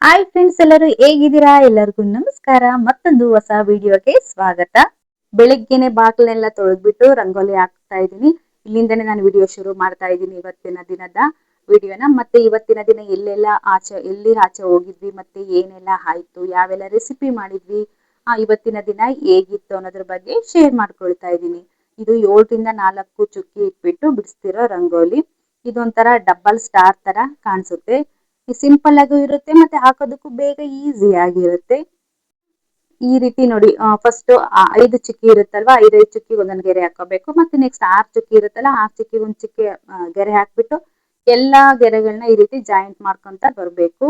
Hi friends, ಎಲ್ಲರೂ ಹೇಗಿದ್ದೀರಾ? ಎಲ್ಲರಿಗೂ ನಮಸ್ಕಾರ. ಮತ್ತೊಂದು ಹೊಸ ವಿಡಿಯೋಗೆ ಸ್ವಾಗತ. ಬೆಳಿಗ್ಗೆನೆ ಬಾಕ್ಲೆಲ್ಲ ತೊಳೆದ್ಬಿಟ್ಟು ರಂಗೋಲಿ ಹಾಕ್ತಾ ಇದ್ದೀನಿ. ಇಲ್ಲಿಂದನೇ ನಾನು ವಿಡಿಯೋ ಶುರು ಮಾಡ್ತಾ ಇದ್ದೀನಿ. ಇವತ್ತಿನ ದಿನದ ವಿಡಿಯೋನ ಮತ್ತೆ ಇವತ್ತಿನ ದಿನ ಎಲ್ಲಿ ಆಚೆ ಹೋಗಿದ್ವಿ, ಮತ್ತೆ ಏನೆಲ್ಲ ಆಯ್ತು, ಯಾವೆಲ್ಲ ರೆಸಿಪಿ ಮಾಡಿದ್ವಿ, ಇವತ್ತಿನ ದಿನ ಹೇಗಿತ್ತು ಅನ್ನೋದ್ರ ಬಗ್ಗೆ ಶೇರ್ ಮಾಡ್ಕೊಳ್ತಾ ಇದ್ದೀನಿ. ಇದು 7ರಿಂದ 4 ಚುಕ್ಕಿ ಇಟ್ಬಿಟ್ಟು ಬಿಡಿಸ್ತಿರೋ ರಂಗೋಲಿ. ಇದೊಂಥರ ಡಬಲ್ ಸ್ಟಾರ್ ತರ ಕಾಣಿಸುತ್ತೆ. ಸಿಂಪಲ್ ಆಗೂ ಇರುತ್ತೆ, ಮತ್ತೆ ಹಾಕೋದಕ್ಕೂ ಬೇಗ ಈಸಿ ಆಗಿರುತ್ತೆ. ಈ ರೀತಿ ನೋಡಿ, ಫಸ್ಟ್ 5 ಚುಕ್ಕಿ ಇರುತ್ತಲ್ವಾ, 5 ಚುಕ್ಕಿಗೆ ಒಂದೊಂದು ಗೆರೆ ಹಾಕೋಬೇಕು. ಮತ್ತೆ ನೆಕ್ಸ್ಟ್ 6 ಚುಕ್ಕಿ ಇರುತ್ತಲ್ಲ, 6 ಚುಕ್ಕಿಗೆ ಒಂದು ಚುಕ್ಕಿ ಗೆರೆ ಹಾಕ್ಬಿಟ್ಟು ಎಲ್ಲಾ ಗೆರೆಗಳನ್ನ ಈ ರೀತಿ ಜಾಯಿಂಟ್ ಮಾಡ್ಕೊಂತ ಬರ್ಬೇಕು.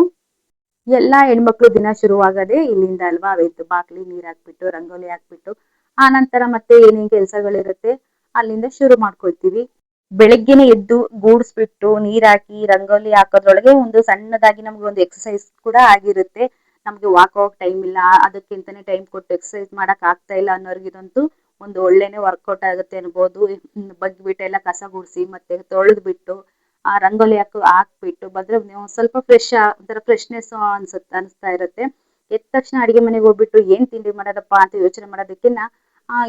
ಎಲ್ಲಾ ಹೆಣ್ಮಕ್ಳು ದಿನ ಶುರುವಾಗದೆ ಇಲ್ಲಿಂದ ಅಲ್ವಾ. ಎದ್ದು ಬಾಕ್ಲಿ ನೀರ್ ಹಾಕ್ಬಿಟ್ಟು ರಂಗೋಲಿ ಹಾಕ್ಬಿಟ್ಟು ಆ ನಂತರ ಮತ್ತೆ ಏನೇನ್ ಕೆಲ್ಸಗಳಿರುತ್ತೆ ಅಲ್ಲಿಂದ ಶುರು ಮಾಡ್ಕೊಳ್ತೀವಿ. ಬೆಳಗ್ಗೆನೆ ಎದ್ದು ಗೂಡ್ಸ್ಬಿಟ್ಟು ನೀರ್ ಹಾಕಿ ರಂಗೋಲಿ ಹಾಕೋದ್ರೊಳಗೆ ಒಂದು ಸಣ್ಣದಾಗಿ ನಮ್ಗೆ ಒಂದು ಎಕ್ಸರ್ಸೈಸ್ ಕೂಡ ಆಗಿರುತ್ತೆ. ನಮ್ಗೆ ವಾಕ್ ಹೋಗಕ್ ಟೈಮ್ ಇಲ್ಲ, ಅದಕ್ಕಿಂತಾನೆ ಟೈಮ್ ಕೊಟ್ಟು ಎಕ್ಸರ್ಸೈಸ್ ಮಾಡಕ್ ಆಗ್ತಾ ಇಲ್ಲ ಅನ್ನೋರ್ಗಿದಂತೂ ಒಂದು ಒಳ್ಳೆನೆ ವರ್ಕೌಟ್ ಆಗುತ್ತೆ ಅನ್ಬೋದು. ಬಗ್ಬಿಟ್ಟು ಎಲ್ಲ ಕಸ ಗುಡಿಸಿ ಮತ್ತೆ ತೊಳೆದ್ ಬಿಟ್ಟು ಆ ರಂಗೋಲಿ ಹಾಕ್ಬಿಟ್ಟು ಬಂದ್ರೆ ಸ್ವಲ್ಪ ಒಂಥರ ಫ್ರೆಶ್ನೆಸ್ ಅನಿಸ್ತಾ ಇರುತ್ತೆ. ಎದ್ದ ತಕ್ಷಣ ಅಡಿಗೆ ಮನೆಗೆ ಹೋಗ್ಬಿಟ್ಟು ಏನ್ ತಿಂಡಿ ಮಾಡೋದಪ್ಪ ಅಂತ ಯೋಚನೆ ಮಾಡೋದಕ್ಕಿನ್ನ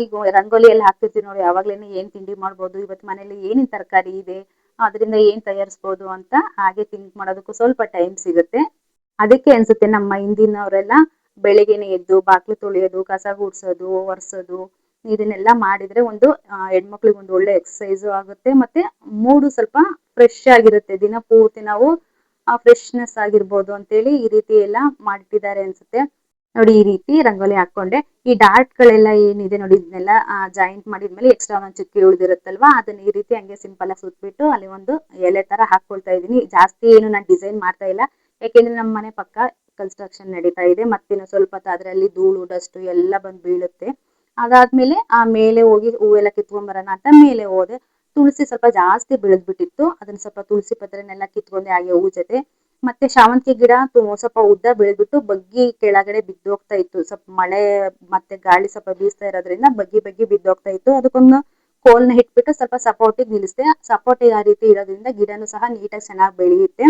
ಈಗ ರಂಗೋಲಿ ಎಲ್ಲ ಹಾಕ್ತಿರ್ತೀವಿ ನೋಡಿ, ಅವಾಗ್ಲೇನೆ ಏನ್ ತಿಂಡಿ ಮಾಡ್ಬೋದು, ಇವತ್ತು ಮನೇಲಿ ಏನೇನ್ ತರಕಾರಿ ಇದೆ, ಅದರಿಂದ ಏನ್ ತಯಾರಿಸ್ಬೋದು ಅಂತ ಹಾಗೆ ಥಿಂಕ್ ಮಾಡೋದಕ್ಕೂ ಸ್ವಲ್ಪ ಟೈಮ್ ಸಿಗುತ್ತೆ. ಅದಕ್ಕೆ ಅನ್ಸುತ್ತೆ ನಮ್ಮ ಹಿಂದಿನವರೆಲ್ಲ ಬೆಳಿಗ್ಗೆನೆ ಎದ್ದು ಬಾಕ್ಲು ತೊಳೆಯೋದು, ಕಸ ಗುಡ್ಸೋದು, ಒರೆಸೋದು ಇದನ್ನೆಲ್ಲ ಮಾಡಿದ್ರೆ ಒಂದು ಹೆಣ್ಮಕ್ಳಿಗೆ ಒಂದು ಒಳ್ಳೆ ಎಕ್ಸರ್ಸೈಸ್ ಆಗುತ್ತೆ. ಮತ್ತೆ ಮೂಡು ಸ್ವಲ್ಪ ಫ್ರೆಶ್ ಆಗಿರುತ್ತೆ. ದಿನ ಪೂರ್ತಿ ನಾವು ಫ್ರೆಶ್ನೆಸ್ ಆಗಿರ್ಬೋದು ಅಂತೇಳಿ ಈ ರೀತಿ ಎಲ್ಲ ಮಾಡಿಟ್ಟಿದ್ದಾರೆ ಅನ್ಸುತ್ತೆ. ನೋಡಿ, ಈ ರೀತಿ ರಂಗೋಲಿ ಹಾಕೊಂಡೆ ಈ ಡಾರ್ಟ್ ಗಳೆಲ್ಲ ಏನಿದೆ ನೋಡಿ, ಇದನ್ನೆಲ್ಲ ಜಾಯಿಂಟ್ ಮಾಡಿದ್ಮೇಲೆ ಎಕ್ಸ್ಟ್ರಾ ಒಂದ್ ಚುಕ್ಕಿ ಉಳಿದಿರುತ್ತಲ್ವಾ, ಅದನ್ನ ಈ ರೀತಿ ಹಂಗೆ ಸಿಂಪಲ್ ಆಗಿ ಸುತ್ಬಿಟ್ಟು ಅಲ್ಲಿ ಒಂದು ಎಲೆ ತರ ಹಾಕೊಳ್ತಾ ಇದೀನಿ. ಜಾಸ್ತಿ ಏನು ನಾನು ಡಿಸೈನ್ ಮಾಡ್ತಾ ಇಲ್ಲ, ಯಾಕೆಂದ್ರೆ ನಮ್ಮ ಮನೆ ಪಕ್ಕ ಕನ್ಸ್ಟ್ರಕ್ಷನ್ ನಡೀತಾ ಇದೆ. ಮತ್ತಿನ್ನು ಸ್ವಲ್ಪ ಅದ್ರಲ್ಲಿ ಧೂಳು ಡಸ್ಟ್ ಎಲ್ಲ ಬಂದು ಬೀಳುತ್ತೆ. ಅದಾದ್ಮೇಲೆ ಆ ಮೇಲೆ ಹೋಗಿ ಹೂವೆಲ್ಲ ಕಿತ್ಕೊಂಡ್ ಬರೋಣ ಅಂತ ಮೇಲೆ ಹೋದೆ. ತುಳಸಿ ಸ್ವಲ್ಪ ಜಾಸ್ತಿ ಬೆಳೆದ್ಬಿಟ್ಟಿತ್ತು, ಅದನ್ನ ಸ್ವಲ್ಪ ತುಳಸಿ ಪತ್ರೆನೆಲ್ಲ ಕಿತ್ಕೊಂಡೆ ಹಾಗೆ ಹೂ ಜೊತೆ. ಮತ್ತೆ ಶಾವಂತಿಗೆ ಗಿಡ ಸ್ವಲ್ಪ ಉದ್ದ ಬೆಳೆದ್ಬಿಟ್ಟು ಬಗ್ಗಿ ಕೆಳಗಡೆ ಬಿದ್ದೋಗ್ತಾ ಇತ್ತು. ಸ್ವಲ್ಪ ಮಳೆ ಮತ್ತೆ ಗಾಳಿ ಸ್ವಲ್ಪ ಬೀಸ್ತಾ ಇರೋದ್ರಿಂದ ಬಗ್ಗಿ ಬಗ್ಗಿ ಬಿದ್ದೋಗ್ತಾ ಇತ್ತು. ಅದಕ್ಕೊಂದು ಕೋಲ್ನ ಇಟ್ಬಿಟ್ಟು ಸ್ವಲ್ಪ ಸಪೋರ್ಟಿಗೆ ನಿಲ್ಲಿಸ್ದೆ. ಸಪೋರ್ಟಿಗೆ ಆ ರೀತಿ ಇರೋದ್ರಿಂದ ಗಿಡನೂ ಸಹ ನೀಟಾಗಿ ಚೆನ್ನಾಗಿ ಬೆಳೆಯುತ್ತೆ.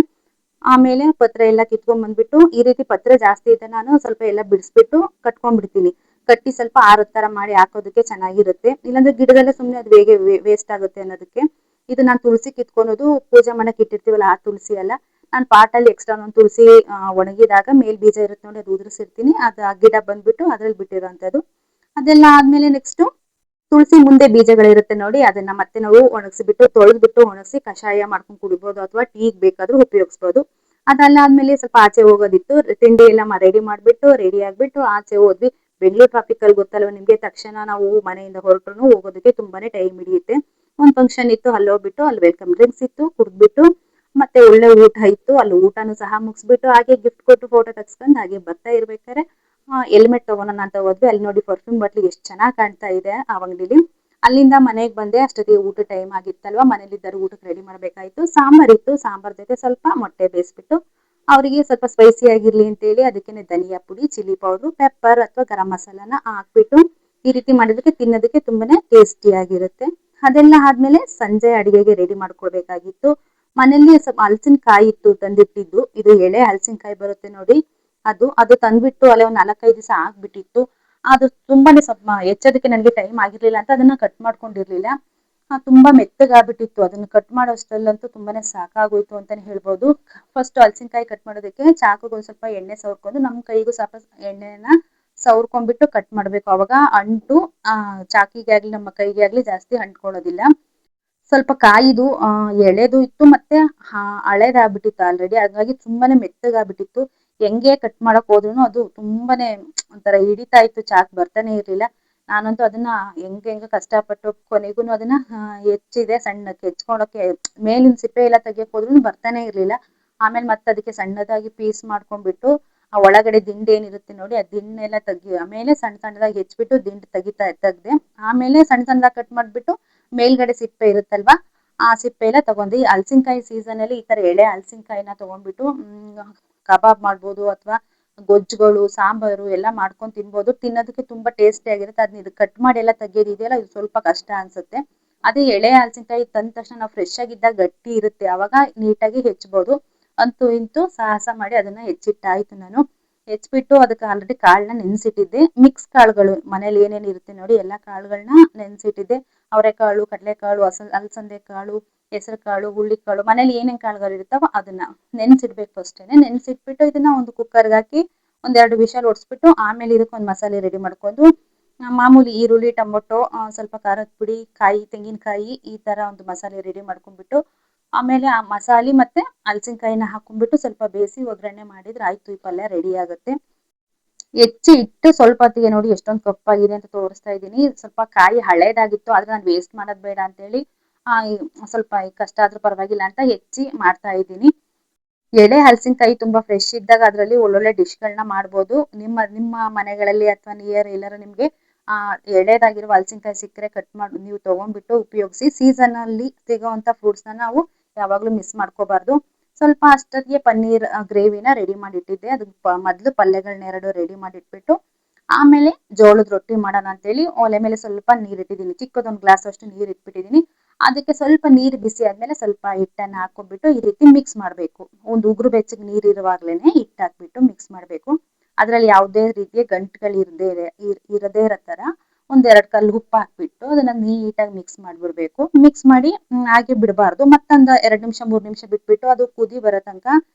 ಆಮೇಲೆ ಪತ್ರೆ ಎಲ್ಲ ಕಿತ್ಕೊಂಡ್ ಬಂದ್ಬಿಟ್ಟು ಈ ರೀತಿ ಪತ್ರೆ ಜಾಸ್ತಿ ಇದೆ, ನಾನು ಸ್ವಲ್ಪ ಎಲ್ಲ ಬಿಡಿಸ್ಬಿಟ್ಟು ಕಟ್ಕೊಂಡ್ಬಿಡ್ತೀನಿ. ಕಟ್ಟಿ ಸ್ವಲ್ಪ ಆರದ ತರ ಮಾಡಿ ಹಾಕೋದಕ್ಕೆ ಚೆನ್ನಾಗಿರುತ್ತೆ. ಇಲ್ಲಾಂದ್ರೆ ಗಿಡದಲ್ಲೇ ಸುಮ್ನೆ ಅದು ಬೇಗ ವೇಸ್ಟ್ ಆಗುತ್ತೆ ಅನ್ನೋದಕ್ಕೆ ಇದು ನಾನು ತುಳಸಿ ಕಿತ್ಕೊಳೋದು ಪೂಜೆ ಮಾಡಕ್ ಇಟ್ಟಿರ್ತೀವಲ್ಲ ಆ ತುಳಸಿ ಅಲ್ಲ. ನಾನು ಪಾಟಲ್ಲಿ ಎಕ್ಸ್ಟ್ರಾ ಒಂದು ತುಳಸಿ ಒಣಗಿದಾಗ ಮೇಲ್ ಬೀಜ ಇರುತ್ತೆ ನೋಡಿ, ಅದು ಉದುರಿಸಿರ್ತೀನಿ. ಅದು ಆ ಗಿಡ ಬಂದ್ಬಿಟ್ಟು ಅದ್ರಲ್ಲಿ ಬಿಟ್ಟಿರೋಂಥದ್ದು. ಅದೆಲ್ಲ ಆದ್ಮೇಲೆ ನೆಕ್ಸ್ಟ್ ತುಳಸಿ ಮುಂದೆ ಬೀಜಗಳಿರುತ್ತೆ ನೋಡಿ, ಅದನ್ನ ಮತ್ತೆ ನಾವು ಒಣಗಿಸ್ಬಿಟ್ಟು ತೊಳೆದ್ಬಿಟ್ಟು ಒಣಗಿಸಿ ಕಷಾಯ ಮಾಡ್ಕೊಂಡು ಕುಡಿಬಹುದು, ಅಥವಾ ಟೀಗ್ ಬೇಕಾದ್ರೂ ಉಪಯೋಗಿಸಬಹುದು. ಅದಲ್ಲಾದ್ಮೇಲೆ ಸ್ವಲ್ಪ ಆಚೆ ಹೋಗೋದಿತ್ತು. ತಿಂಡಿ ಎಲ್ಲ ರೆಡಿ ಮಾಡ್ಬಿಟ್ಟು ರೆಡಿ ಆಗ್ಬಿಟ್ಟು ಆಚೆ ಹೋದ್ವಿ. ಬೆಂಗಳೂರು ಟ್ರಾಫಿಕ್ ಅಲ್ಲಿ ಗೊತ್ತಲ್ವ ನಿಮ್ಗೆ, ತಕ್ಷಣ ನಾವು ಮನೆಯಿಂದ ಹೊರಟು ಹೋಗೋದಕ್ಕೆ ತುಂಬಾನೇ ಟೈಮ್ ಹಿಡಿಯುತ್ತೆ. ಒಂದ್ ಫಂಕ್ಷನ್ ಇತ್ತು, ಅಲ್ಲಿ ಹೋಗ್ಬಿಟ್ಟು ಅಲ್ಲಿ ವೆಲ್ಕಮ್ ಡ್ರಿಂಕ್ಸ್ ಇತ್ತು, ಕುಡ್ದ್ಬಿಟ್ಟು ಮತ್ತೆ ಒಳ್ಳೆ ಊಟ ಇತ್ತು. ಅಲ್ಲಿ ಊಟನೂ ಸಹ ಮುಗಿಸ್ಬಿಟ್ಟು ಹಾಗೆ ಗಿಫ್ಟ್ ಕೊಟ್ಟು ಫೋಟೋ ತಗ್ಸ್ಕೊಂಡು ಹಾಗೆ ಬರ್ತಾ ಇರ್ಬೇಕಾದ್ರೆ ಹೆಲ್ಮೆಟ್ ತಗೋಣ ಅಂತ ಹೋದ್ವಿ. ಅಲ್ಲಿ ನೋಡಿ ಪರ್ಫ್ಯೂಮ್ ಬಾಟ್ಲಿ ಎಷ್ಟು ಚೆನ್ನಾಗಿ ಕಾಣ್ತಾ ಇದೆ ಆ ಅಂಗಡಿಲಿ. ಅಲ್ಲಿಂದ ಮನೆಗೆ ಬಂದೆ. ಅಷ್ಟೊತ್ತಿಗೆ ಊಟ ಟೈಮ್ ಆಗಿತ್ತಲ್ವಾ, ಮನೇಲಿದ್ದರು ಊಟಕ್ಕೆ ರೆಡಿ ಮಾಡ್ಬೇಕಾಯ್ತು. ಸಾಂಬಾರ್ ಇತ್ತು, ಸಾಂಬಾರ್ ಜೊತೆ ಸ್ವಲ್ಪ ಮೊಟ್ಟೆ ಬೇಯಿಸ್ಬಿಟ್ಟು ಅವರಿಗೆ ಸ್ವಲ್ಪ ಸ್ಪೈಸಿ ಆಗಿರ್ಲಿ ಅಂತೇಳಿ ಅದಕ್ಕೆ ಧನಿಯಾ ಪುಡಿ, ಚಿಲ್ಲಿ ಪೌಡರ್, ಪೆಪ್ಪರ್ ಅಥವಾ ಗರಂ ಮಸಾಲಾನ ಹಾಕ್ಬಿಟ್ಟು ಈ ರೀತಿ ಮಾಡಿದಕ್ಕೆ ತಿನ್ನೋದಕ್ಕೆ ತುಂಬಾನೇ ಟೇಸ್ಟಿ ಆಗಿರುತ್ತೆ. ಅದೆಲ್ಲ ಆದ್ಮೇಲೆ ಸಂಜೆ ಅಡಿಗೆಗೆ ರೆಡಿ ಮಾಡ್ಕೊಳ್ಬೇಕಾಗಿತ್ತು. ಮನೇಲಿ ಸ್ವಲ್ಪ ಹಲಸಿನಕಾಯಿ ಇತ್ತು ತಂದಿಟ್ಟಿದ್ದು, ಇದು ಎಳೆ ಹಲಸಿನಕಾಯಿ ಬರುತ್ತೆ ನೋಡಿ, ಅದು ತಂದ್ಬಿಟ್ಟು ಅಲ್ಲೇ ಒಂದ್ 4-5 ದಿವಸ ಆಗ್ಬಿಟ್ಟಿತ್ತು. ಅದು ತುಂಬಾನೇ ಸ್ವಲ್ಪ ಹೆಚ್ಚೋದಕ್ಕೆ ನನಗೆ ಟೈಮ್ ಆಗಿರ್ಲಿಲ್ಲ ಅಂತ ಅದನ್ನ ಕಟ್ ಮಾಡ್ಕೊಂಡಿರ್ಲಿಲ್ಲ. ತುಂಬಾ ಮೆತ್ತಗಾಗ್ಬಿಟ್ಟಿತ್ತು. ಅದನ್ನ ಕಟ್ ಮಾಡೋಷ್ಟರಲ್ಲಂತೂ ತುಂಬಾನೇ ಸಾಕಾಗೋಯ್ತು ಅಂತಾನೆ ಹೇಳ್ಬೋದು. ಫಸ್ಟ್ ಹಲಸಿನಕಾಯಿ ಕಟ್ ಮಾಡೋದಕ್ಕೆ ಚಾಕುಗೆ ಒಂದ್ ಸ್ವಲ್ಪ ಎಣ್ಣೆ ಸವರ್ಕೊಂಡು ನಮ್ ಕೈಗೂ ಸ್ವಲ್ಪ ಎಣ್ಣೆನ ಸವರ್ಕೊಂಡ್ಬಿಟ್ಟು ಕಟ್ ಮಾಡ್ಬೇಕು. ಅವಾಗ ಅಂಟು ಚಾಕಿಗೆ ಆಗ್ಲಿ ನಮ್ಮ ಕೈಗೆ ಆಗ್ಲಿ ಜಾಸ್ತಿ ಅಂಟ್ಕೊಳ್ಳೋದಿಲ್ಲ. ಸ್ವಲ್ಪ ಕಾಯಿದು ಎಳೆದು ಇತ್ತು, ಮತ್ತೆ ಹಳೇದಾಗ್ಬಿಟ್ಟಿತ್ತು ಆಲ್ರೆಡಿ, ಹಾಗಾಗಿ ತುಂಬಾನೇ ಮೆತ್ತಗಾಗ್ಬಿಟ್ಟಿತ್ತು. ಹೆಂಗೆ ಕಟ್ ಮಾಡಕ್ ಹೋದ್ರುನು ಅದು ತುಂಬಾನೇ ಒಂಥರ ಹಿಡಿತಾ ಇತ್ತು, ಚಾಕ್ ಬರ್ತಾನೆ ಇರ್ಲಿಲ್ಲ. ನಾನಂತೂ ಅದನ್ನ ಹೆಂಗ ಕಷ್ಟಪಟ್ಟು ಕೊನೆಗೂನು ಅದನ್ನ ಹೆಚ್ಚಿದೆ, ಸಣ್ಣಕ್ಕೆ ಹೆಚ್ಕೊಳಕ್ಕೆ ಮೇಲಿನ ಸಿಪ್ಪೆ ಎಲ್ಲ ತೆಗಿಯಕ್ ಹೋದ್ರುನು ಬರ್ತಾನೆ ಇರ್ಲಿಲ್ಲ. ಆಮೇಲೆ ಮತ್ತೆ ಅದಕ್ಕೆ ಸಣ್ಣದಾಗಿ ಪೀಸ್ ಮಾಡ್ಕೊಂಡ್ಬಿಟ್ಟು ಆ ಒಳಗಡೆ ದಿಂಡು ಏನಿರುತ್ತೆ ನೋಡಿ, ಆ ದಿಂಡ್ನೆಲ್ಲ ಆಮೇಲೆ ಸಣ್ಣ ಸಣ್ಣದಾಗಿ ಹೆಚ್ಚಿಬಿಟ್ಟು ದಿಂಡು ತೆಗ್ದೆ. ಆಮೇಲೆ ಸಣ್ಣ ಸಣ್ಣದಾಗಿ ಕಟ್ ಮಾಡ್ಬಿಟ್ಟು ಮೇಲ್ಗಡೆ ಸಿಪ್ಪೆ ಇರುತ್ತಲ್ವಾ, ಆ ಸಿಪ್ಪೆ ಎಲ್ಲ ತಗೊಂಡು ಹಲಸಿನಕಾಯಿ ಸೀಸನ್ ಅಲ್ಲಿ ಈ ತರ ಎಳೆ ಹಲಸಿನಕಾಯಿನ ತಗೊಂಡ್ಬಿಟ್ಟು ಕಬಾಬ್ ಮಾಡ್ಬೋದು, ಅಥವಾ ಗೊಜ್ಜುಗಳು, ಸಾಂಬಾರು ಎಲ್ಲ ಮಾಡ್ಕೊಂಡು ತಿನ್ಬೋದು. ತಿನ್ನೋದಕ್ಕೆ ತುಂಬಾ ಟೇಸ್ಟಿ ಆಗಿರುತ್ತೆ. ಅದನ್ನ ಇದು ಕಟ್ ಮಾಡಿ ಎಲ್ಲ ತೆಗಿಯೋದು ಇದೆಯಲ್ಲ, ಇದು ಸ್ವಲ್ಪ ಕಷ್ಟ ಅನ್ಸುತ್ತೆ. ಅದೇ ಎಳೆ ಹಲಸಿನಕಾಯಿ ತಂದ ತಕ್ಷಣ ನಾವು ಫ್ರೆಶ್ ಆಗಿದ್ದಾಗ ಗಟ್ಟಿ ಇರುತ್ತೆ, ಅವಾಗ ನೀಟಾಗಿ ಹೆಚ್ಚಬಹುದು. ಅಂತೂ ಇಂತೂ ಸಾಹಸ ಮಾಡಿ ಅದನ್ನ ಹೆಚ್ಚಿಟ್ಟಾಯ್ತು. ನಾನು ಹೆಚ್ಚಿಬಿಟ್ಟು ಅದಕ್ಕೆ ಆಲ್ರೆಡಿ ಕಾಳನ್ನ ನೆನೆಸಿಟ್ಟಿದ್ದೆ. ಮಿಕ್ಸ್ ಕಾಳುಗಳು ಮನೇಲಿ ಏನೇನು ಇರುತ್ತೆ ನೋಡಿ ಎಲ್ಲ ಕಾಳುಗಳನ್ನ ನೆನೆಸಿಟ್ಟಿದ್ದೆ. ಅವರೆಕಾಳು, ಕಡಲೆಕಾಳು, ಅಲಸಂದೆ ಕಾಳು, ಹೆಸರು ಕಾಳು, ಹುಳ್ಳಿಕಾಳು, ಮನೇಲಿ ಏನೇನು ಕಾಳುಗಳು ಇರ್ತಾವೋ ಅದನ್ನ ನೆನೆಸಿಡ್ಬೇಕು. ಫಸ್ಟೇನೆ ನೆನೆಸಿಟ್ಬಿಟ್ಟು ಇದನ್ನ ಒಂದು ಕುಕ್ಕರ್ಗೆ ಹಾಕಿ ಒಂದೆರಡು ವಿಷಲ್ ಹೊಡ್ಸ್ಬಿಟ್ಟು ಆಮೇಲೆ ಇದಕ್ಕೊಂದು ಮಸಾಲೆ ರೆಡಿ ಮಾಡ್ಕೊಂಡು ಮಾಮೂಲಿ ಈರುಳ್ಳಿ, ಟೊಮೊಟೊ, ಸ್ವಲ್ಪ ಖಾರದ ಪುಡಿ, ಕಾಯಿ, ತೆಂಗಿನಕಾಯಿ, ಈ ತರ ಒಂದು ಮಸಾಲೆ ರೆಡಿ ಮಾಡ್ಕೊಂಡ್ಬಿಟ್ಟು ಆಮೇಲೆ ಆ ಮಸಾಲೆ ಮತ್ತೆ ಹಲಸಿನಕಾಯಿನ ಹಾಕೊಂಡ್ಬಿಟ್ಟು ಸ್ವಲ್ಪ ಬೇಯಿಸಿ ಒಗ್ಗರಣೆ ಮಾಡಿದ್ರೆ ಆಯ್ತು, ಈ ಪಲ್ಯ ರೆಡಿ ಆಗುತ್ತೆ. ಹೆಚ್ಚಿ ಇಟ್ಟು ಸ್ವಲ್ಪ ಹೊತ್ತಿಗೆ ನೋಡಿ ಎಷ್ಟೊಂದು ಕಪ್ಪಾಗಿದೆ ಅಂತ ತೋರಿಸ್ತಾ ಇದ್ದೀನಿ. ಸ್ವಲ್ಪ ಕಾಯಿ ಹಳೇದಾಗಿತ್ತು, ಆದ್ರೆ ನಾನು ವೇಸ್ಟ್ ಮಾಡೋದು ಬೇಡ ಅಂತೇಳಿ ಸ್ವಲ್ಪ ಕಷ್ಟ ಆದ್ರೂ ಪರವಾಗಿಲ್ಲ ಅಂತ ಹೆಚ್ಚಿ ಮಾಡ್ತಾ ಇದ್ದೀನಿ. ಎಳೆ ಹಲಸಿನಕಾಯಿ ತುಂಬಾ ಫ್ರೆಶ್ ಇದ್ದಾಗ ಅದರಲ್ಲಿ ಒಳ್ಳೊಳ್ಳೆ ಡಿಶ್ಗಳನ್ನ ಮಾಡ್ಬೋದು. ನಿಮ್ಮ ಮನೆಗಳಲ್ಲಿ ಅಥವಾ ನಿಯರ್ ಎಲ್ಲಾರು ನಿಮ್ಗೆ ಎಳೆದಾಗಿರುವ ಹಲಸಿನಕಾಯಿ ಸಿಕ್ಕರೆ ಕಟ್ ಮಾಡಿ ನೀವು ತಗೊಂಡ್ಬಿಟ್ಟು ಉಪಯೋಗಿಸಿ. ಸೀಸನ್ ಅಲ್ಲಿ ಸಿಗೋವಂಥ ಫ್ರೂಟ್ಸ್ನ ನಾವು ಯಾವಾಗಲೂ ಮಿಸ್ ಮಾಡ್ಕೋಬಾರ್ದು. ಸ್ವಲ್ಪ ಅಷ್ಟೊತ್ತಿಗೆ ಪನ್ನೀರ್ ಗ್ರೇವಿನ ರೆಡಿ ಮಾಡಿ ಇಟ್ಟಿದ್ದೆ. ಅದಕ್ಕೆ ಮೊದಲು ಪಲ್ಯಗಳನ್ನೆರಡು ರೆಡಿ ಮಾಡಿ ಇಟ್ಬಿಟ್ಟು ಆಮೇಲೆ ಜೋಳದ ರೊಟ್ಟಿ ಮಾಡೋಣ ಅಂತೇಳಿ ಒಲೆ ಮೇಲೆ ಸ್ವಲ್ಪ ನೀರು ಇಟ್ಟಿದ್ದೀನಿ. ಚಿಕ್ಕದೊಂದು ಗ್ಲಾಸ್ ಅಷ್ಟು ನೀರು ಇಟ್ಬಿಟ್ಟಿದ್ದೀನಿ. ಅದಕ್ಕೆ ಸ್ವಲ್ಪ ನೀರು ಬಿಸಿ ಆದ್ಮೇಲೆ ಸ್ವಲ್ಪ ಹಿಟ್ಟನ್ನು ಹಾಕೊಂಡ್ಬಿಟ್ಟು ಈ ರೀತಿ ಮಿಕ್ಸ್ ಮಾಡಬೇಕು. ಒಂದು ಉಗುರು ಬೆಚ್ಚಗೆ ನೀರು ಇರುವಾಗ್ಲೇನೆ ಹಿಟ್ಟು ಹಾಕ್ಬಿಟ್ಟು ಮಿಕ್ಸ್ ಮಾಡಬೇಕು. ಅದರಲ್ಲಿ ಯಾವುದೇ ರೀತಿಯ ಗಂಟುಗಳು ಇರದೇ ಇರೋ ತರ ಒಂದೆರಡು ಕಲ್ಲು ಉಪ್ಪು ಹಾಕ್ಬಿಟ್ಟು ಅದನ್ನ ನೀಟಾಗಿ ಮಿಕ್ಸ್ ಮಾಡಿಬಿಡ್ಬೇಕು. ಮಿಕ್ಸ್ ಮಾಡಿ ಹಾಗೆ ಬಿಡಬಾರ್ದು. ಮತ್ತೊಂದು 2 ನಿಮಿಷ 3 ನಿಮಿಷ ಬಿಟ್ಬಿಟ್ಟು ಅದು ಕುದಿ ಬರೋ ತನಕ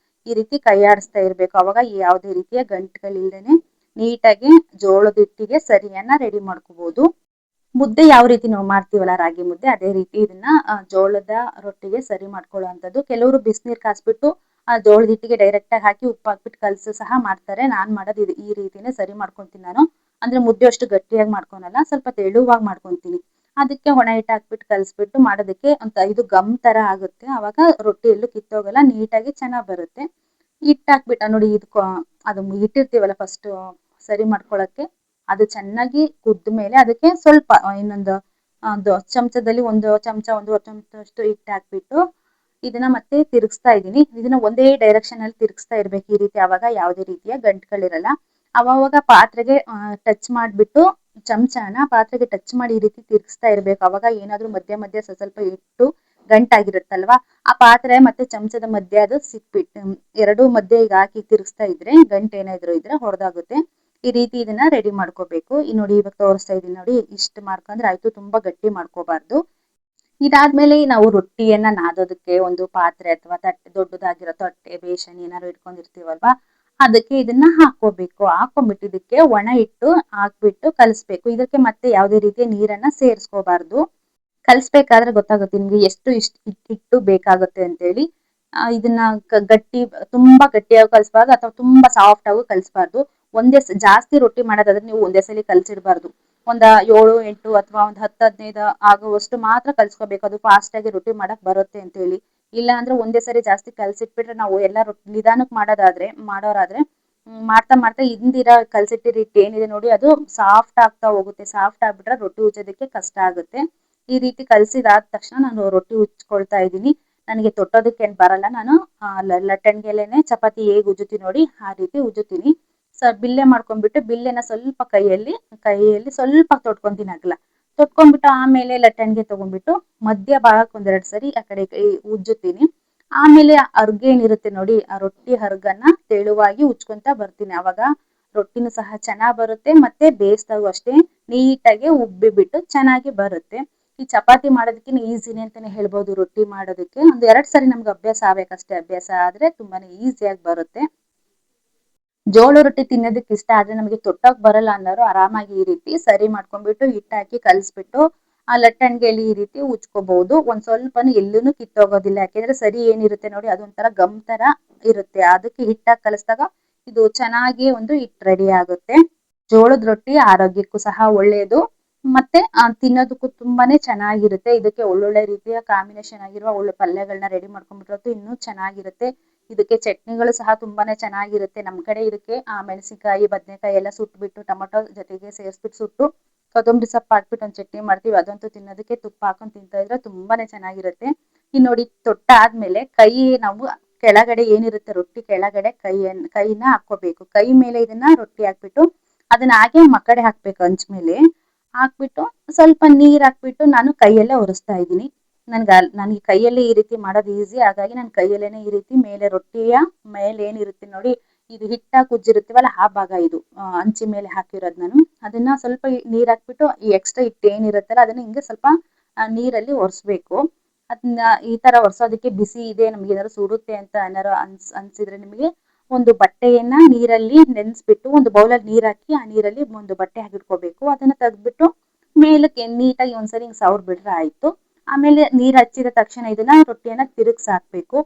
ಈ ರೀತಿ ಕೈ ಆಡಿಸ್ತಾ ಇರ್ಬೇಕು. ಅವಾಗ ಯಾವುದೇ ರೀತಿಯ ಗಂಟುಗಳಿಲ್ದೇನೆ ನೀಟಾಗಿ ಜೋಳದ ಹಿಟ್ಟಿಗೆ ಸರಿಯನ್ನ ರೆಡಿ ಮಾಡ್ಕೋಬಹುದು. ಮುದ್ದೆ ಯಾವ ರೀತಿ ನಾವು ಮಾಡ್ತೀವಲ್ಲ ರಾಗಿ ಮುದ್ದೆ, ಅದೇ ರೀತಿ ಇದನ್ನ ಜೋಳದ ರೊಟ್ಟಿಗೆ ಸರಿ ಮಾಡ್ಕೊಳ್ಳುವಂಥದ್ದು. ಕೆಲವರು ಬಿಸಿನೀರು ಕಾಸ್ಬಿಟ್ಟು ಜೋಳದ ಹಿಟ್ಟಿಗೆ ಡೈರೆಕ್ಟ್ ಆಗಿ ಹಾಕಿ ಉಪ್ಪು ಹಾಕ್ಬಿಟ್ಟು ಕಲಸು ಸಹ ಮಾಡ್ತಾರೆ. ನಾನ್ ಮಾಡೋದು ಈ ರೀತಿನೇ ಸರಿ ಮಾಡ್ಕೊಂತೀನಿ ನಾನು. ಅಂದ್ರೆ ಮುದ್ದೆ ಅಷ್ಟು ಗಟ್ಟಿಯಾಗಿ ಮಾಡ್ಕೊಳಲ್ಲ, ಸ್ವಲ್ಪ ತೆಳುವಾಗಿ ಮಾಡ್ಕೊಂತೀನಿ. ಅದಕ್ಕೆ ಒಣ ಹಿಟ್ಟು ಹಾಕ್ಬಿಟ್ಟು ಕಲಸ್ಬಿಟ್ಟು ಮಾಡೋದಕ್ಕೆ ಇದು ಗಮ್ ತರ ಆಗುತ್ತೆ. ಅವಾಗ ರೊಟ್ಟಿ ಎಲ್ಲೂ ಕಿತ್ತೋಗಲ್ಲ, ನೀಟಾಗಿ ಚೆನ್ನಾಗಿ ಬರುತ್ತೆ. ಹಿಟ್ಟು ಹಾಕ್ಬಿಟ್ಟು ನೋಡಿ ಅದು ಇಟ್ಟಿರ್ತೀವಲ್ಲ ಫಸ್ಟ್ ಸರಿ ಮಾಡ್ಕೊಳಕ್ಕೆ, ಅದು ಚೆನ್ನಾಗಿ ಕುದ್ದ ಮೇಲೆ ಅದಕ್ಕೆ ಸ್ವಲ್ಪ ಇನ್ನೊಂದು ಚಮಚದಲ್ಲಿ ಒಂದು ಚಮಚ ಒಂದೂವರೆ ಚಮಚದಷ್ಟು ಹಿಟ್ಟು ಹಾಕ್ಬಿಟ್ಟು ಇದನ್ನ ಮತ್ತೆ ತಿರುಗಿಸ್ತಾ ಇದ್ದೀನಿ. ಇದನ್ನ ಒಂದೇ ಡೈರೆಕ್ಷನ್ ಅಲ್ಲಿ ತಿರುಗಿಸ್ತಾ ಇರ್ಬೇಕು ಈ ರೀತಿ. ಅವಾಗ ಯಾವುದೇ ರೀತಿಯ ಗಂಟುಗಳಿರಲ್ಲ. ಅವಾಗ ಪಾತ್ರೆಗೆ ಟಚ್ ಮಾಡಿಬಿಟ್ಟು ಚಮಚನ ಪಾತ್ರೆಗೆ ಟಚ್ ಮಾಡಿ ಈ ರೀತಿ ತಿರುಗಿಸ್ತಾ ಇರ್ಬೇಕು. ಅವಾಗ ಏನಾದ್ರೂ ಮಧ್ಯ ಮಧ್ಯ ಸ್ವಲ್ಪ ಹಿಟ್ಟು ಗಂಟಾಗಿರುತ್ತಲ್ವಾ, ಆ ಪಾತ್ರೆ ಮತ್ತೆ ಚಮಚದ ಮಧ್ಯೆ ಅದು ಸಿಕ್ಬಿಟ್ಟು ಎರಡು ಮಧ್ಯೆ ಈಗ ಹಾಕಿ ತಿರುಗಿಸ್ತಾ ಇದ್ರೆ ಗಂಟು ಏನಾದ್ರು ಇದ್ರೆ ಹೊಡೆದಾಗುತ್ತೆ. ಈ ರೀತಿ ಇದನ್ನ ರೆಡಿ ಮಾಡ್ಕೋಬೇಕು. ನೋಡಿ ಇವಾಗ ತೋರಿಸ್ತಾ ಇದೀನಿ ನೋಡಿ, ಇಷ್ಟು ಮಾಡ್ಕೊಂಡ್ರೆ ಆಯ್ತು, ತುಂಬಾ ಗಟ್ಟಿ ಮಾಡ್ಕೋಬಾರ್ದು. ಇದಾದ್ಮೇಲೆ ನಾವು ರೊಟ್ಟಿಯನ್ನ ನಾದೋದಕ್ಕೆ ಒಂದು ಪಾತ್ರೆ ಅಥವಾ ತಟ್ಟೆ, ದೊಡ್ಡದಾಗಿರೋ ತಟ್ಟೆ, ಬೇಸನ್ ಏನಾದ್ರು ಇಟ್ಕೊಂಡಿರ್ತೀವಲ್ವಾ, ಅದಕ್ಕೆ ಇದನ್ನ ಹಾಕೋಬೇಕು. ಹಾಕೊಂಡ್ಬಿಟ್ಟು ಇದಕ್ಕೆ ಒಣ ಹಿಟ್ಟು ಹಾಕ್ಬಿಟ್ಟು ಕಲಿಸ್ಬೇಕು. ಇದಕ್ಕೆ ಮತ್ತೆ ಯಾವುದೇ ರೀತಿಯ ನೀರನ್ನ ಸೇರಿಸ್ಕೋಬಾರ್ದು. ಕಲಿಸ್ಬೇಕಾದ್ರೆ ಗೊತ್ತಾಗುತ್ತೆ ನಿಮ್ಗೆ ಎಷ್ಟು ಹಿಟ್ಟು ಬೇಕಾಗುತ್ತೆ ಅಂತೇಳಿ. ಇದನ್ನ ಗಟ್ಟಿ ತುಂಬಾ ಗಟ್ಟಿಯಾಗಿ ಕಲಿಸಬಾರ್ದು ಅಥವಾ ತುಂಬಾ ಸಾಫ್ಟ್ ಆಗಿ ಕಲಿಸಬಾರ್ದು. ಜಾಸ್ತಿ ರೊಟ್ಟಿ ಮಾಡೋದಾದ್ರೆ ನೀವು ಒಂದೇ ಸಲ ಕಲಸಿಡಬಾರ್ದು. ಒಂದ 7, 8 ಅಥವಾ ಒಂದು 10, 15 ಆಗುವಷ್ಟು ಮಾತ್ರ ಕಲ್ಸ್ಕೋಬೇಕು. ಅದು ಫಾಸ್ಟ್ ಆಗಿ ರೊಟ್ಟಿ ಮಾಡಕ್ ಬರುತ್ತೆ ಅಂತ ಹೇಳಿ. ಇಲ್ಲ ಅಂದ್ರೆ ಒಂದೇ ಸರಿ ಜಾಸ್ತಿ ಕಲ್ಸಿಟ್ಬಿಟ್ರೆ ನಾವು ಎಲ್ಲ ರೊಟ್ಟಿ ನಿಧಾನಕ್ಕೆ ಮಾಡೋರಾದ್ರೆ ಮಾಡ್ತಾ ಮಾಡ್ತಾ ಹಿಂದಿರ ಕಲ್ಸಿಟ್ಟಿರೋ ಹಿಟ್ಟು ಏನಿದೆ ನೋಡಿ ಅದು ಸಾಫ್ಟ್ ಆಗ್ತಾ ಹೋಗುತ್ತೆ. ಸಾಫ್ಟ್ ಆಗ್ಬಿಟ್ರೆ ರೊಟ್ಟಿ ಉಜ್ಜೋದಕ್ಕೆ ಕಷ್ಟ ಆಗುತ್ತೆ. ಈ ರೀತಿ ಕಲ್ಸಿದಾದ ತಕ್ಷಣ ನಾನು ರೊಟ್ಟಿ ಉಜ್ಕೊಳ್ತಾ ಇದ್ದೀನಿ. ನನಗೆ ತೊಟ್ಟೋದಕ್ಕೆ ಏನ್ ಬರಲ್ಲ. ನಾನು ಲಟ್ಟಣಿಗೆಲೆನೆ ಚಪಾತಿ ಹೇಗೆ ಉಜ್ಜುತ್ತೀನಿ ನೋಡಿ ಆ ರೀತಿ ಉಜ್ಜುತ್ತೀನಿ. ಬಿಲ್ಲೆ ಮಾಡ್ಕೊಂಡ್ಬಿಟ್ಟು ಬಿಲ್ಲೆನ ಸ್ವಲ್ಪ ಕೈಯಲ್ಲಿ ಸ್ವಲ್ಪ ತೊಟ್ಕೊಂತೀನಿ ಅಗಲ. ತೊಟ್ಕೊಂಡ್ಬಿಟ್ಟು ಆಮೇಲೆ ಲಟ್ಟಣಿಗೆ ತಗೊಂಡ್ಬಿಟ್ಟು ಮಧ್ಯ ಭಾಗಕ್ಕೆ ಒಂದೆರಡು ಸರಿ ಆ ಕಡೆ ಉಜ್ಜುತ್ತೀನಿ. ಆಮೇಲೆ ಹರ್ಗ್ ಏನಿರುತ್ತೆ ನೋಡಿ, ಆ ರೊಟ್ಟಿ ಹರ್ಗನ್ನ ತೆಳುವಾಗಿ ಉಜ್ಕೊಂತ ಬರ್ತೀನಿ. ಅವಾಗ ರೊಟ್ಟಿನೂ ಸಹ ಚೆನ್ನಾಗಿ ಬರುತ್ತೆ, ಮತ್ತೆ ಬೇಯಿಸಿದಾಗೂ ಅಷ್ಟೇ ನೀಟಾಗಿ ಉಬ್ಬಿ ಬಿಟ್ಟು ಚೆನ್ನಾಗಿ ಬರುತ್ತೆ. ಈ ಚಪಾತಿ ಮಾಡೋದಕ್ಕಿಂತ ಈಸಿನೇ ಅಂತಾನೆ ಹೇಳ್ಬೋದು ರೊಟ್ಟಿ ಮಾಡೋದಕ್ಕೆ. ಒಂದು 2 ಸರಿ ನಮ್ಗೆ ಅಭ್ಯಾಸ ಆಗ್ಬೇಕಷ್ಟೇ. ಅಭ್ಯಾಸ ಆದ್ರೆ ತುಂಬಾನೇ ಈಸಿಯಾಗಿ ಬರುತ್ತೆ. ಜೋಳ ರೊಟ್ಟಿ ತಿನ್ನೋದಕ್ಕೆ ಇಷ್ಟ ಆದ್ರೆ ನಮಗೆ ತೊಟ್ಟಕ್ ಬರಲ್ಲ ಅನ್ನೋರು ಆರಾಮಾಗಿ ಈ ರೀತಿ ಸರಿ ಮಾಡ್ಕೊಂಡ್ಬಿಟ್ಟು ಹಿಟ್ಟು ಹಾಕಿ ಕಲಿಸ್ಬಿಟ್ಟು ಆ ಲಟ್ಟಣಿಗೆಯಲ್ಲಿ ಈ ರೀತಿ ಉಜ್ಕೋಬಹುದು. ಒಂದ್ ಸ್ವಲ್ಪನು ಎಲ್ಲೂನು ಕಿತ್ತೋಗೋದಿಲ್ಲ. ಯಾಕೆಂದ್ರೆ ಸರಿ ಏನಿರುತ್ತೆ ನೋಡಿ ಅದೊಂಥರ ಗಮ್ ತರ ಇರುತ್ತೆ. ಅದಕ್ಕೆ ಹಿಟ್ಟಾಗಿ ಕಲಿಸಿದಾಗ ಇದು ಚೆನ್ನಾಗಿ ಒಂದು ಹಿಟ್ಟು ರೆಡಿ ಆಗುತ್ತೆ. ಜೋಳದ ರೊಟ್ಟಿ ಆರೋಗ್ಯಕ್ಕೂ ಸಹ ಒಳ್ಳೆಯದು, ಮತ್ತೆ ತಿನ್ನೋದಕ್ಕೂ ತುಂಬಾನೇ ಚೆನ್ನಾಗಿರುತ್ತೆ. ಇದಕ್ಕೆ ಒಳ್ಳೊಳ್ಳೆ ರೀತಿಯ ಕಾಂಬಿನೇಷನ್ ಆಗಿರುವ ಒಳ್ಳೆ ಪಲ್ಯಗಳನ್ನ ರೆಡಿ ಮಾಡ್ಕೊಂಡ್ಬಿಟ್ರೆ ಇನ್ನೂ ಚೆನ್ನಾಗಿರುತ್ತೆ. ಇದಕ್ಕೆ ಚಟ್ನಿಗಳು ಸಹ ತುಂಬಾನೇ ಚೆನ್ನಾಗಿರುತ್ತೆ. ನಮ್ ಕಡೆ ಇದಕ್ಕೆ ಮೆಣಸಿನಕಾಯಿ, ಬದನೆಕಾಯಿ ಎಲ್ಲ ಸುಟ್ಬಿಟ್ಟು ಟೊಮೊಟೊ ಜೊತೆಗೆ ಸೇರಿಸ್ಬಿಟ್ಟು ಸುಟ್ಟು ಕೊತ್ತಂಬರಿ ಸೊಪ್ಪು ಹಾಕ್ಬಿಟ್ಟು ಒಂದು ಚಟ್ನಿ ಮಾಡ್ತೀವಿ. ಅದಂತೂ ತಿನ್ನೋದಕ್ಕೆ ತುಪ್ಪ ಹಾಕೊಂಡು ತಿಂತಾ ಇದ್ರೆ ತುಂಬಾನೇ ಚೆನ್ನಾಗಿರುತ್ತೆ. ಇನ್ನು ನೋಡಿ ತೊಟ್ಟ ಆದ್ಮೇಲೆ ನಾವು ಕೆಳಗಡೆ ಏನಿರುತ್ತೆ ರೊಟ್ಟಿ ಕೆಳಗಡೆ ಕೈನ ಹಾಕೋಬೇಕು. ಕೈ ಮೇಲೆ ಇದನ್ನ ರೊಟ್ಟಿ ಹಾಕ್ಬಿಟ್ಟು ಅದನ್ನ ಹಾಗೆ ಮಕ್ಕಡೆ ಹಾಕ್ಬೇಕು. ಹಂಚ್ ಮೇಲೆ ಹಾಕ್ಬಿಟ್ಟು ಸ್ವಲ್ಪ ನೀರ್ ಹಾಕ್ಬಿಟ್ಟು ನಾನು ಕೈಯಲ್ಲೇ ಒರೆಸ್ತಾ ಇದ್ದೀನಿ. ನನಗೆ ಕೈಯಲ್ಲಿ ಈ ರೀತಿ ಮಾಡೋದು ಈಸಿ, ಹಾಗಾಗಿ ನಾನು ಕೈಯಲ್ಲೇನೆ ಈ ರೀತಿ ಮೇಲೆ ರೊಟ್ಟಿಯ ಮೇಲೆ ಏನಿರುತ್ತೆ ನೋಡಿ, ಇದು ಹಿಟ್ಟಾಗಿ ಉಜ್ಜಿರುತ್ತೀವಲ್ಲ ಆ ಭಾಗ ಇದು ಹಂಚಿ ಮೇಲೆ ಹಾಕಿರೋದು ನಾನು. ಅದನ್ನ ಸ್ವಲ್ಪ ನೀರ್ ಹಾಕ್ಬಿಟ್ಟು ಈ ಎಕ್ಸ್ಟ್ರಾ ಹಿಟ್ಟು ಏನಿರುತ್ತಲ್ಲ ಅದನ್ನ ಹಿಂಗೆ ಸ್ವಲ್ಪ ನೀರಲ್ಲಿ ಒರೆಸ್ಬೇಕು. ಅದನ್ನ ಈ ತರ ಒರೆಸೋದಕ್ಕೆ ಬಿಸಿ ಇದೆ, ನಮ್ಗೆ ಏನಾದ್ರು ಸುಡುತ್ತೆ ಅಂತ ಏನಾರು ಅನ್ಸಿದ್ರೆ ನಿಮಗೆ ಒಂದು ಬಟ್ಟೆಯನ್ನ ನೀರಲ್ಲಿ ನೆನೆಸ್ಬಿಟ್ಟು ಒಂದು ಬೌಲಲ್ಲಿ ನೀರ್ ಹಾಕಿ ಆ ನೀರಲ್ಲಿ ಒಂದು ಬಟ್ಟೆ ಹಾಕಿಟ್ಕೋಬೇಕು. ಅದನ್ನ ತೆಗೆದ್ಬಿಟ್ಟು ಮೇಲಕ್ಕೆ ನೀಟಾಗಿ ಒಂದ್ಸರಿ ಹಿಂಗ್ ಸವರ್ ಬಿಟ್ರೆ ಆಯ್ತು. ಆಮೇಲೆ ನೀರ್ ಹಚ್ಚಿದ ತಕ್ಷಣ ಇದನ್ನ ರೊಟ್ಟಿಯನ್ನ ತಿರುಗ್ಸ್ ಹಾಕ್ಬೇಕು.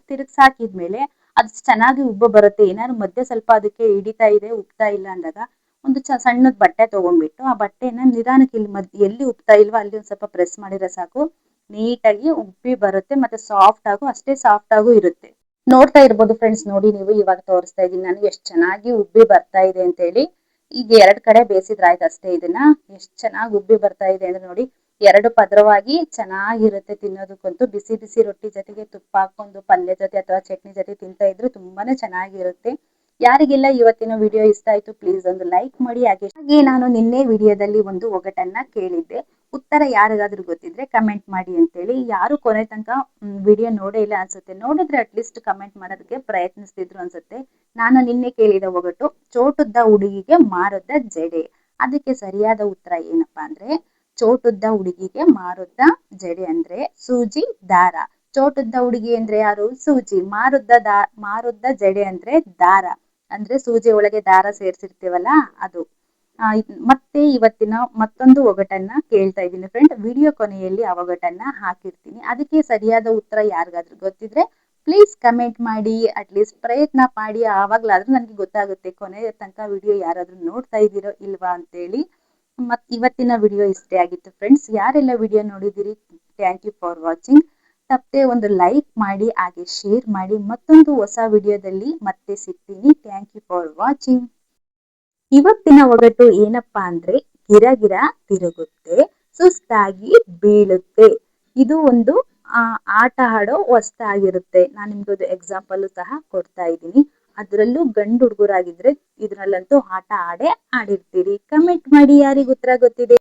ತಿರುಗ್ಸ್ ಹಾಕಿದ್ಮೇಲೆ ಅದು ಚೆನ್ನಾಗಿ ಉಬ್ಬ ಬರುತ್ತೆ. ಏನಾದ್ರು ಮಧ್ಯೆ ಸ್ವಲ್ಪ ಅದಕ್ಕೆ ಹಿಡಿತಾ ಇದೆ, ಉಬ್ತಾ ಇಲ್ಲ ಅಂದಾಗ ಒಂದು ಸಣ್ಣದ್ ಬಟ್ಟೆ ತಗೊಂಡ್ಬಿಟ್ಟು ಆ ಬಟ್ಟೆನ ನಿಧಾನಕ್ಕೆ ಇಲ್ಲಿ ಎಲ್ಲಿ ಉಬ್ತಾ ಇಲ್ವಾ ಅಲ್ಲಿ ಒಂದ್ ಸ್ವಲ್ಪ ಪ್ರೆಸ್ ಮಾಡಿದ್ರೆ ಸಾಕು, ನೀಟಾಗಿ ಉಬ್ಬಿ ಬರುತ್ತೆ. ಮತ್ತೆ ಸಾಫ್ಟ್ ಆಗು ಅಷ್ಟೇ ಸಾಫ್ಟ್ ಆಗು ಇರುತ್ತೆ. ನೋಡ್ತಾ ಇರ್ಬೋದು ಫ್ರೆಂಡ್ಸ್, ನೋಡಿ ನೀವು ಇವಾಗ ತೋರಿಸ್ತಾ ಇದೀನಿ ನಾನು ಎಷ್ಟು ಚೆನ್ನಾಗಿ ಉಬ್ಬಿ ಬರ್ತಾ ಇದೆ ಅಂತ ಹೇಳಿ. ಈಗ 2 ಕಡೆ ಬೇಯಿಸಿದ್ರೆ ಆಯ್ತು ಅಷ್ಟೇ. ಇದನ್ನ ಎಷ್ಟು ಚೆನ್ನಾಗಿ ಉಬ್ಬಿ ಬರ್ತಾ ಇದೆ ಅಂದ್ರೆ ನೋಡಿ, 2 ಪದರವಾಗಿ ಚೆನ್ನಾಗಿರುತ್ತೆ ತಿನ್ನೋದಕ್ಕಂತೂ. ಬಿಸಿ ಬಿಸಿ ರೊಟ್ಟಿ ಜೊತೆಗೆ ತುಪ್ಪ ಹಾಕೊಂಡು ಪಲ್ಯ ಜೊತೆ ಅಥವಾ ಚಟ್ನಿ ಜೊತೆ ತಿಂತಾ ಇದ್ರೆ ತುಂಬಾನೇ ಚೆನ್ನಾಗಿರುತ್ತೆ. ಯಾರಿಗೆಲ್ಲ ಇವತ್ತಿನ ವಿಡಿಯೋ ಇಷ್ಟ ಆಯ್ತು ಪ್ಲೀಸ್ ಒಂದು ಲೈಕ್ ಮಾಡಿ. ಹಾಗೆ ನಾನು ನಿನ್ನೆ ವಿಡಿಯೋದಲ್ಲಿ ಒಂದು ಒಗಟನ್ನ ಕೇಳಿದ್ದೆ, ಉತ್ತರ ಯಾರಿಗಾದ್ರೂ ಗೊತ್ತಿದ್ರೆ ಕಮೆಂಟ್ ಮಾಡಿ ಅಂತೇಳಿ. ಯಾರು ಕೊನೆ ತನಕ ವಿಡಿಯೋ ನೋಡೇ ಇಲ್ಲ ಅನ್ಸುತ್ತೆ, ನೋಡಿದ್ರೆ ಅಟ್ಲೀಸ್ಟ್ ಕಮೆಂಟ್ ಮಾಡೋದಕ್ಕೆ ಪ್ರಯತ್ನಿಸ್ತಿದ್ರು ಅನ್ಸುತ್ತೆ. ನಾನು ನಿನ್ನೆ ಕೇಳಿದ ಒಗಟು, ಚೋಟುದ್ದ ಹುಡುಗಿಗೆ ಮಾರುದ್ದ ಜಡೆ. ಅದಕ್ಕೆ ಸರಿಯಾದ ಉತ್ತರ ಏನಪ್ಪಾ ಅಂದ್ರೆ, ಚೋಟುದ್ದ ಹುಡುಗಿಗೆ ಮಾರುದ್ದ ಜಡೆ ಅಂದ್ರೆ ಸೂಜಿ ದಾರ. ಚೋಟುದ್ದ ಹುಡುಗಿ ಅಂದ್ರೆ ಯಾರು? ಸೂಜಿ. ಮಾರುದ್ದ ಜಡೆ ಅಂದ್ರೆ ದಾರ, ಅಂದ್ರೆ ಸೂಜಿ ಒಳಗೆ ದಾರ ಸೇರ್ಸಿರ್ತೀವಲ್ಲ ಅದು. ಮತ್ತೆ ಇವತ್ತಿನ ಮತ್ತೊಂದು ಒಗಟನ್ನ ಕೇಳ್ತಾ ಇದ್ದೀನಿ ಫ್ರೆಂಡ್. ವಿಡಿಯೋ ಕೊನೆಯಲ್ಲಿ ಆ ಒಗಟನ್ನ ಹಾಕಿರ್ತೀನಿ. ಅದಕ್ಕೆ ಸರಿಯಾದ ಉತ್ತರ ಯಾರಿಗಾದ್ರೂ ಗೊತ್ತಿದ್ರೆ ಪ್ಲೀಸ್ ಕಮೆಂಟ್ ಮಾಡಿ, ಅಟ್ಲೀಸ್ಟ್ ಪ್ರಯತ್ನ ಮಾಡಿ. ಆವಾಗ್ಲಾದ್ರೂ ನನಗೆ ಗೊತ್ತಾಗುತ್ತೆ ಕೊನೆ ತನಕ ವಿಡಿಯೋ ಯಾರಾದ್ರೂ ನೋಡ್ತಾ ಇದ್ದೀರೋ ಇಲ್ವಾ ಅಂತೇಳಿ. ಇವತ್ತಿನ ವಿಡಿಯೋ ಇಷ್ಟೇ ಆಗಿತ್ತು ಫ್ರೆಂಡ್ಸ್. ಯಾರೆಲ್ಲ ವಿಡಿಯೋ ನೋಡಿದಿರಿ ಥ್ಯಾಂಕ್ ಯು ಫಾರ್ ವಾಚಿಂಗ್. ತಪ್ಪದೆ ಒಂದು ಲೈಕ್ ಮಾಡಿ, ಹಾಗೆ ಶೇರ್ ಮಾಡಿ. ಮತ್ತೊಂದು ಹೊಸ ವಿಡಿಯೋದಲ್ಲಿ ಮತ್ತೆ ಸಿಗ್ತೀನಿ. Thank you for watching. ಇವತ್ತಿನ ಒಗಟು ಏನಪ್ಪಾ ಅಂದ್ರೆ, ಗಿರಗಿರ ತಿರುಗುತ್ತೆ, ಸುಸ್ತಾಗಿ ಬೀಳುತ್ತೆ. ಇದು ಒಂದು ಆಟ ಆಡೋ ವಸ್ತಾಗಿರುತ್ತೆ. ನಾನು ನಿಮ್ಗೊಂದು ಎಕ್ಸಾಂಪಲ್ ಸಹ ಕೊಡ್ತಾ ಇದ್ದೀನಿ. ಅದರಲ್ಲೂ ಗಂಡು ಹುಡುಗರಾಗಿದ್ರೆ ಇದ್ರಲ್ಲಂತೂ ಆಟ ಆಡೇ ಆಡಿರ್ತೀರಿ. ಕಮೆಂಟ್ ಮಾಡಿ ಯಾರಿಗ ಉತ್ತರ ಗೊತ್ತಿದೆ.